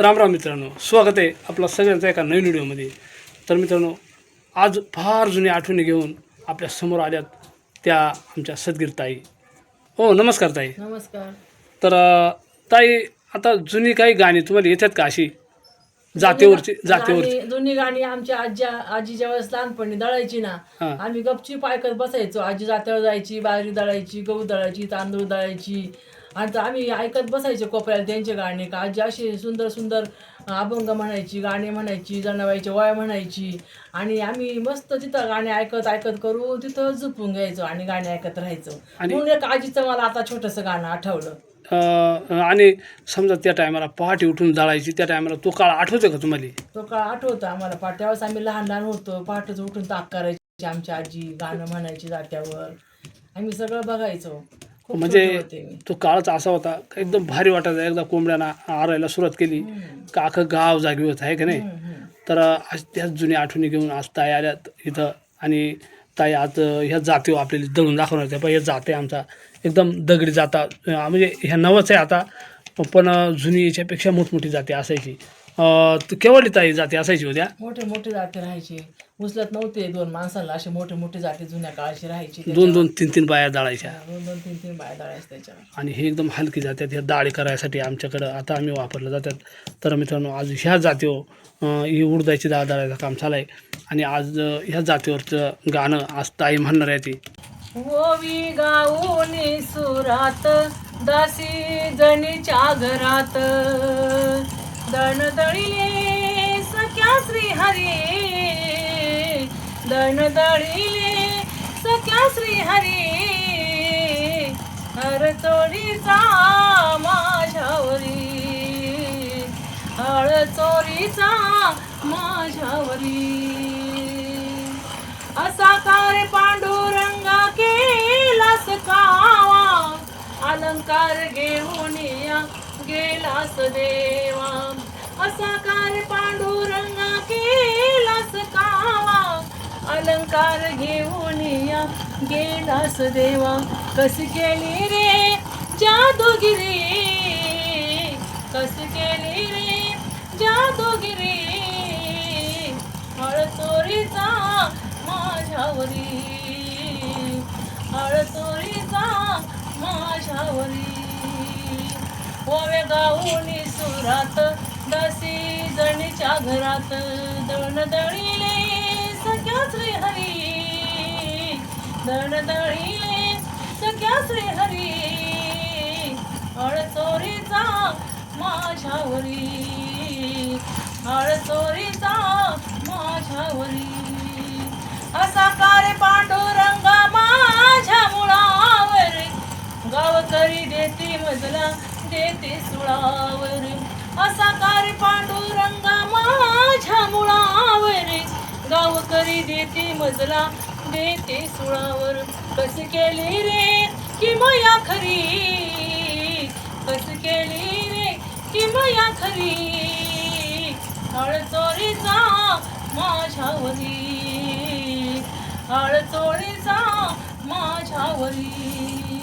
राम राम मित्रांनो, स्वागत आहे आपला सगळ्यांचा एका नवीन व्हिडिओमध्ये. तर मित्रांनो, आज फार जुनी आठवणी घेऊन आपल्या समोर आल्यात त्या आमच्या सदगीर ताई. हो, नमस्कार ताई. नमस्कार. तर ताई, आता जुनी काही गाणी तुम्हाला येतात का अशी जातेवरची? जुनी गाणी आमच्या आजी ज्यावेळेस लहानपणी दळायची ना, हां. आम्ही गपचूप ऐकत बसायचो. आजी जात्यावर जायची, बाजरी दळायची, गहू दळायची, तांदूळ दळायची, आणि आम्ही ऐकत बसायचो कोपऱ्याला त्यांचे गाणे. का आजी अशी सुंदर सुंदर अभंग म्हणायची, गाणे म्हणायची, जनाबाईच्या वया म्हणायची, आणि आम्ही मस्त तिथं गाणे ऐकत ऐकत करू तिथं झोपून घ्यायचो आणि गाणे ऐकत राहायचो. म्हणून एक आजीचं मला आता छोटंसं गाणं आठवलं. आणि समजा त्या टायमाला पहाटे उठून जाळायची, त्या टायमाला तो काळ आठवतो का तुम्हाला? तो काळ आठवतो आम्हाला. त्यावेळेस आम्ही लहान लहान होतो, पहाटेच उठून ताक करायची आमची आजी, गाणं म्हणायची जात्यावर, आम्ही सगळं बघायचो. खूप म्हणजे छोटे होते मी. तो काळच असा होता का एकदम भारी वाटायचा. एकदा कोंबड्यांना आरायला सुरुवात केली का अख्खं गाव जागी होत आहे का नाही. तर आज त्याच जुन्या आठवणी घेऊन आज ताई आल्यात इथं. आणि ताई आज ह्या जातीवर आपल्याला दळून दाखवणार त्या. पण हे जाते आमचा एकदम दगडी जाता, म्हणजे ह्या नवच आहे आता, पण जुनी याच्यापेक्षा मोठमोठी जाती असायची. केवढी ताई जाती असायची होत्या? मोठे मोठे जाते राहायचे, उचलत नव्हते दोन माणसाला, असे मोठे मोठे जाते जुन्या काळाची राहायची. दोन दोन तीन तीन बाया जाळायच्या. दोन दोन तीन तीन बाया दळायच्या त्याच्यावर. आणि हे एकदम हलकी जातात. ह्या डाळी करायसाठी आमच्याकडं आता आम्ही वापरलं जातात. तर मित्रांनो, आज ह्या जातीवर ही उडदाची डाळ दळायचं काम चालू आहे. आणि आज ह्या जातीवरचं गाणं आज ताई म्हणणार आहे ती. ओवी गाऊनी सुरात दासी जणीच्या घरात, दण दळिले सख्या श्री हरी, दण दळिले सख्या श्री हरी, हर चोरीचा माझ्यावरी, हळ चोरीचा माझ्यावरी, असा कार पांडुरंगा केलास कावा, अलंकार घेऊन या गेलास देवा, असा कार पांडुरंगा केलास कावा, अलंकार घेऊन या गेलास देवा, कशी केली रे जादूगिरी, कशी केली रे जादूगिरी, हळ चोरीचा माझ्यावरी, हळ चोरीचा माझ्यावरी, ओवे गाऊनी सुरात दासी जणीच्या घरात, दण दळिले सख्या श्री हरी, दण दळिले सख्या श्री हरी, हळ चोरीचा माझ्यावरी, हळ चोरीचा माझ्यावरी, असा कार पांडुरंगा माझ्या मुळावर, गावकरी देती मजला देते सुळावर, असा कार पांडुरंगा माझ्या मुळावर, गावकरी देती मजला देते सुळावर, कस केली रे की मया खरी, कस केली रे की मया खरी, हळ चोरीचा माझ्यावरी, हळ चोरीचा माझ्यावरी.